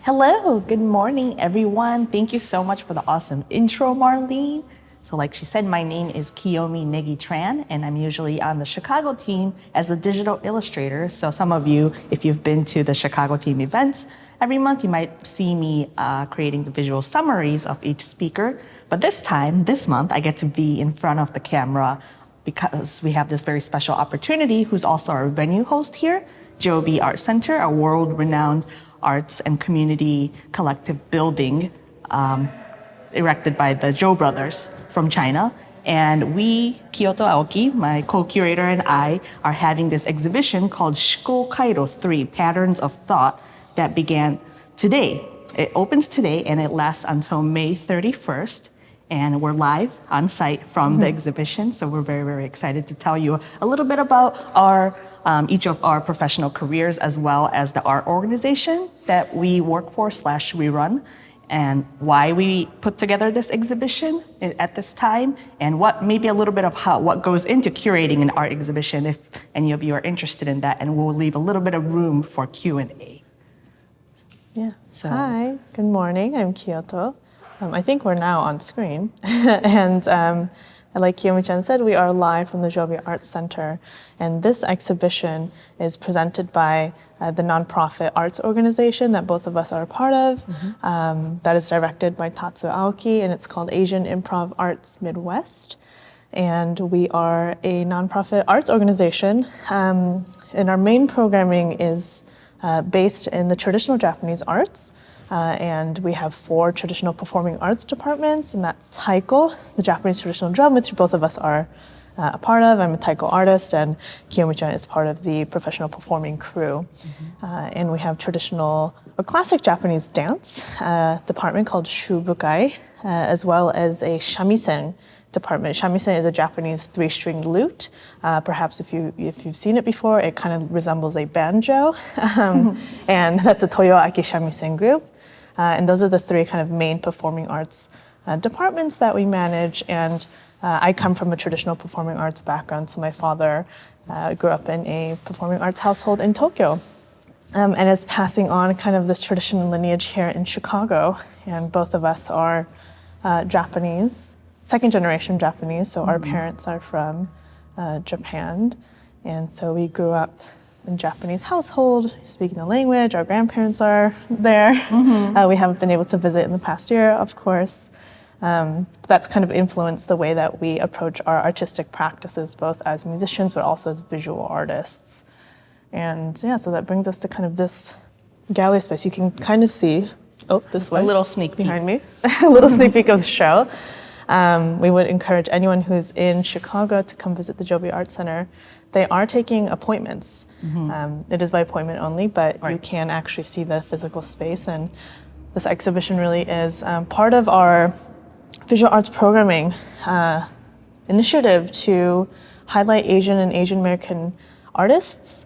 Hello, good morning, everyone. Thank you so much for the awesome intro, Marlene. So like she said, my name is Kiyomi Negi-Tran, and I'm usually on the Chicago team as a digital illustrator. So some of you, if you've been to the Chicago team events, every month you might see me creating the visual summaries of each speaker. But this month, I get to be in front of the camera because we have this very special opportunity, who's also our venue host here, Joby Art Center, a world-renowned arts and community collective building erected by the Zhou brothers from China. And we, Kyoto Aoki, my co-curator, and I are having this exhibition called Shiko Kairo 3, Patterns of Thought, that began today. It opens today and it lasts until May 31st. And we're live on site from the exhibition. So we're very, very excited to tell you a little bit about each of our professional careers, as well as the art organization that we work for / we run, and why we put together this exhibition at this time, and maybe a little bit of what goes into curating an art exhibition, if any of you are interested in that, and we'll leave a little bit of room for Q&A. Yeah. So. Hi, good morning, I'm Kyoto. I think we're now on screen, and like Kiyomi-chan said, we are live from the Joby Art Center, and this exhibition is presented by the nonprofit arts organization that both of us are a part of. That is directed by Tatsuo Aoki, and it's called Asian Improv Arts Midwest. And we are a nonprofit arts organization, and our main programming is based in the traditional Japanese arts. And we have 4 traditional performing arts departments, and that's Taiko, the Japanese traditional drum, which both of us are a part of. I'm a Taiko artist, and Kiyomi-chan is part of the professional performing crew. And we have classic Japanese dance department called Shubukai, as well as a shamisen department. Shamisen is a Japanese 3-stringed lute. Perhaps if you've seen it before, it kind of resembles a banjo. And that's a Toyoaki shamisen group. And those are the 3 kind of main performing arts departments that we manage. And I come from a traditional performing arts background. So my father grew up in a performing arts household in Tokyo, and is passing on kind of this tradition and lineage here in Chicago. And both of us are Japanese, second generation Japanese. So our parents are from Japan. And so we grew up in Japanese household, speaking the language. Our grandparents are there. We haven't been able to visit in the past year, of course. That's kind of influenced the way that we approach our artistic practices, both as musicians, but also as visual artists. And yeah, so that brings us to kind of this gallery space. You can kind of see, this way. A little sneak peek. Behind me. A little sneak peek of the show. We would encourage anyone who's in Chicago to come visit the Joby Art Center. They are taking appointments. It is by appointment only, but you can actually see the physical space. And this exhibition really is part of our visual arts programming initiative to highlight Asian and Asian American artists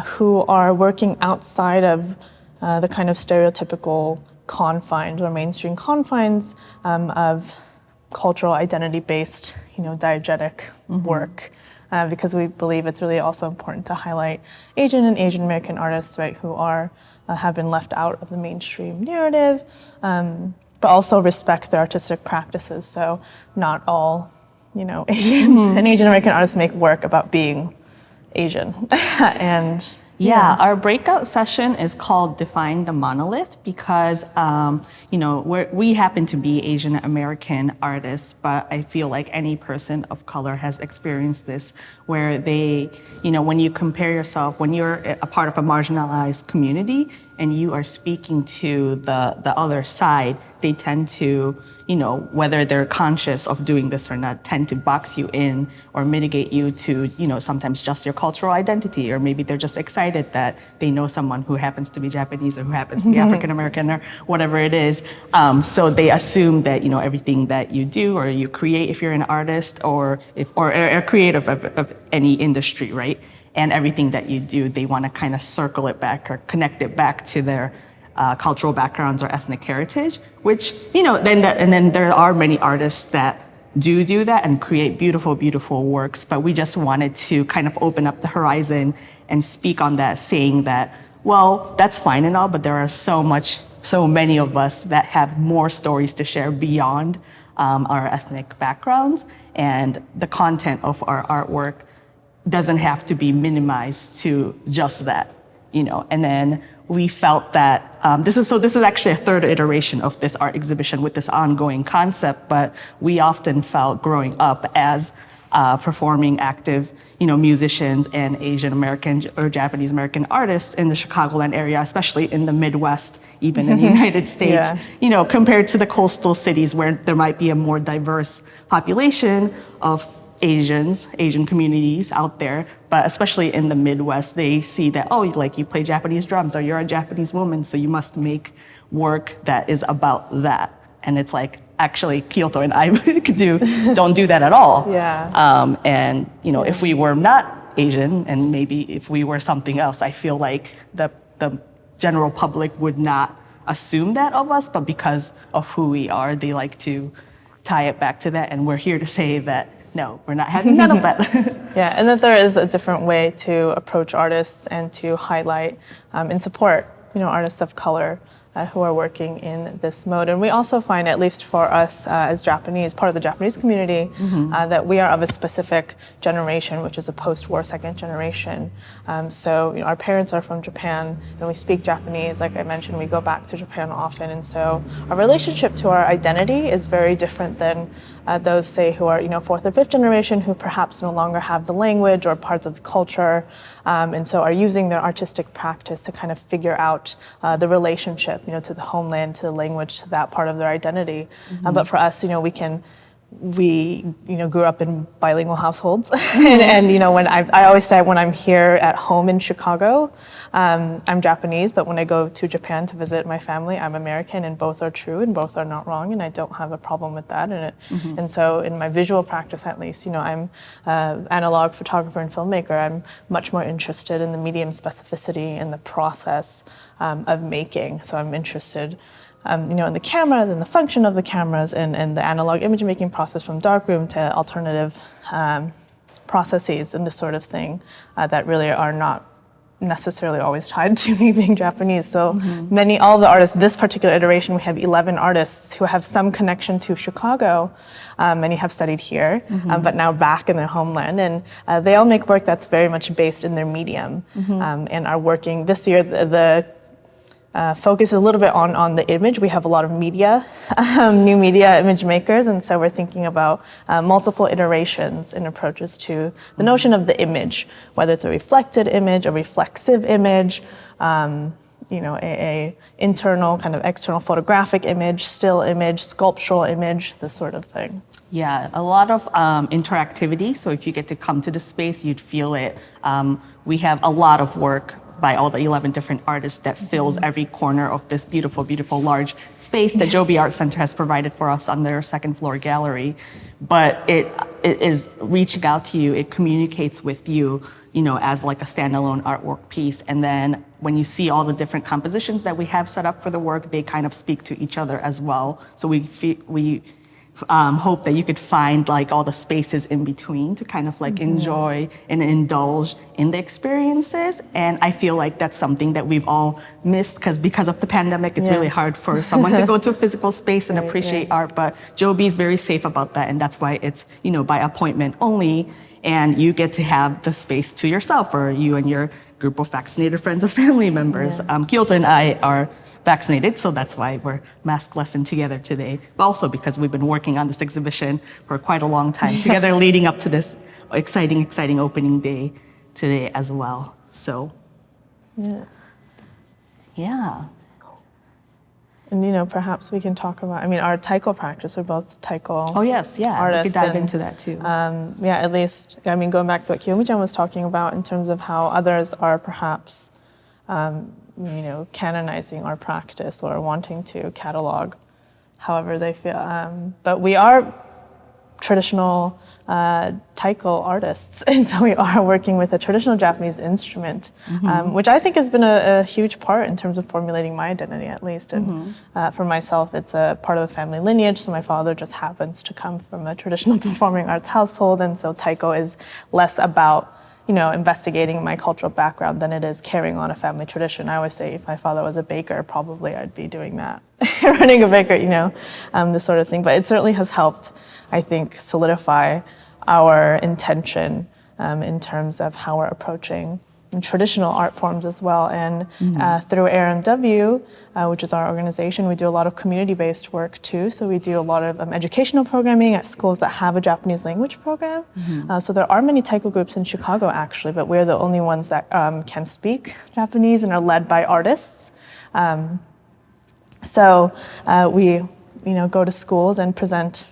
who are working outside of the kind of stereotypical confines or mainstream confines of cultural identity-based, diegetic work. Because we believe it's really also important to highlight Asian and Asian American artists, right, who have been left out of the mainstream narrative, but also respect their artistic practices. So not all, Asian and Asian American artists make work about being Asian. And our breakout session is called Define the Monolith because, we happen to be Asian American artists, but I feel like any person of color has experienced this where they, when you compare yourself, when you're a part of a marginalized community and you are speaking to the other side, they tend to, whether they're conscious of doing this or not, tend to box you in or mitigate you to, sometimes just your cultural identity, or maybe they're just excited excited that they know someone who happens to be Japanese or who happens to be African American or whatever it is. So they assume that, you know, everything that you do or you create, if you're an artist or a creative of any industry, right? And everything that you do, they want to kind of circle it back or connect it back to their cultural backgrounds or ethnic heritage, which, you know, then there are many artists that do that and create beautiful, beautiful works. But we just wanted to kind of open up the horizon and speak on that, saying that, well, that's fine and all, but there are so many of us that have more stories to share beyond our ethnic backgrounds. And the content of our artwork doesn't have to be minimized to just that, you know. And then we felt that this is actually a third iteration of this art exhibition with this ongoing concept, but we often felt growing up as performing active, you know, musicians and Asian American or Japanese American artists in the Chicagoland area, especially in the Midwest, even in the United States, you know, compared to the coastal cities where there might be a more diverse population of Asian communities out there, but especially in the Midwest, they see that, oh, like you play Japanese drums or you're a Japanese woman, so you must make work that is about that. And it's like, actually, Kyoto and I don't do that at all. And, you know, if we were not Asian and maybe if we were something else, I feel like the general public would not assume that of us, but because of who we are, they like to tie it back to that. And we're here to say that no, we're not having none of that. And that there is a different way to approach artists and to highlight and support, you know, artists of color who are working in this mode. And we also find, at least for us as Japanese, part of the Japanese community, that we are of a specific generation, which is a post-war second generation. So, you know, our parents are from Japan and we speak Japanese. Like I mentioned, we go back to Japan often. And so our relationship to our identity is very different than those, say, who are, you know, fourth or fifth generation, who perhaps no longer have the language or parts of the culture, and so are using their artistic practice to kind of figure out the relationship, you know, to the homeland, to the language, to that part of their identity. But for us, you know, we you know, grew up in bilingual households, and you know, when I always say when I'm here at home in Chicago, I'm Japanese, but when I go to Japan to visit my family, I'm American, and both are true and both are not wrong, and I don't have a problem with that. And so in my visual practice, at least, you know, I'm analog photographer and filmmaker. I'm much more interested in the medium specificity and the process of making. So I'm interested, you know, in the cameras and the function of the cameras and the analog image making process from darkroom to alternative processes and this sort of thing that really are not necessarily always tied to me being Japanese. So all of the artists, this particular iteration, we have 11 artists who have some connection to Chicago. Many have studied here, but now back in their homeland. And they all make work that's very much based in their medium and are working. This year, the focus a little bit on the image. We have a lot of media, new media image makers, and so we're thinking about multiple iterations and approaches to the notion of the image, whether it's a reflected image, a reflexive image, you know, a internal kind of external photographic image, still image, sculptural image, this sort of thing. Yeah, a lot of interactivity. So if you get to come to the space, you'd feel it. We have a lot of work by all the 11 different artists that fills every corner of this beautiful, beautiful large space that Joby Art Center has provided for us on their second floor gallery. But it is reaching out to you, it communicates with you, you know, as like a standalone artwork piece. And then when you see all the different compositions that we have set up for the work, they kind of speak to each other as well. So we hope that you could find like all the spaces in between to kind of like enjoy and indulge in the experiences. And I feel like that's something that we've all missed because of the pandemic, it's really hard for someone to go to a physical space and appreciate art. But Joby is very safe about that. And that's why it's, you know, by appointment only. And you get to have the space to yourself or you and your group of vaccinated friends or family members. Kyoto and I are vaccinated, so that's why we're maskless and together today, but also because we've been working on this exhibition for quite a long time together leading up to this exciting opening day today as well. So, yeah. And perhaps we can talk about, our Taiko practice, we're both Taiko Oh yes, yeah, artists. we could dive into that too. At least, going back to what Kiyomi-chan was talking about in terms of how others are perhaps, canonizing our practice or wanting to catalog however they feel. But we are traditional Taiko artists, and so we are working with a traditional Japanese instrument, which I think has been a huge part in terms of formulating my identity, at least. And for myself, it's a part of the family lineage, so my father just happens to come from a traditional performing arts household, and so Taiko is less about investigating my cultural background than it is carrying on a family tradition. I always say if my father was a baker, probably I'd be doing that, running a baker, this sort of thing. But it certainly has helped, I think, solidify our intention in terms of how we're approaching traditional art forms as well. And through ARMW, which is our organization, we do a lot of community-based work too. So we do a lot of educational programming at schools that have a Japanese language program. So there are many Taiko groups in Chicago actually, but we're the only ones that can speak Japanese and are led by artists. So we go to schools and present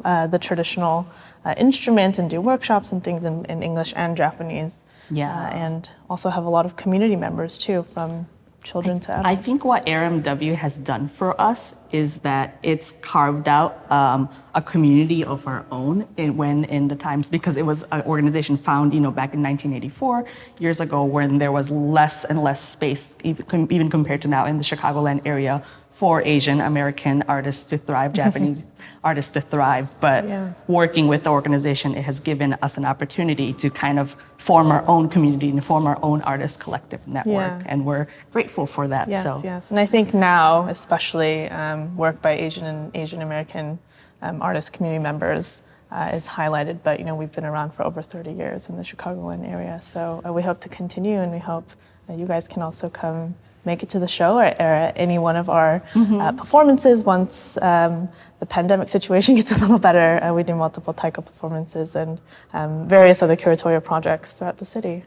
the traditional instrument and do workshops and things in English and Japanese. And also have a lot of community members too, from children to adults. I think what RMW has done for us is that it's carved out a community of our own in the times, because it was an organization found, back in 1984, years ago, when there was less and less space, even compared to now in the Chicagoland area, for Asian American artists to thrive, Japanese artists to thrive. But working with the organization, it has given us an opportunity to kind of form our own community and form our own artist collective network. And we're grateful for that. Yes. And I think now, especially work by Asian and Asian American artist community members is highlighted. But we've been around for over 30 years in the Chicagoland area. So we hope to continue, and we hope you guys can also come make it to the show or any one of our performances once the pandemic situation gets a little better. We do multiple Taiko performances and various other curatorial projects throughout the city.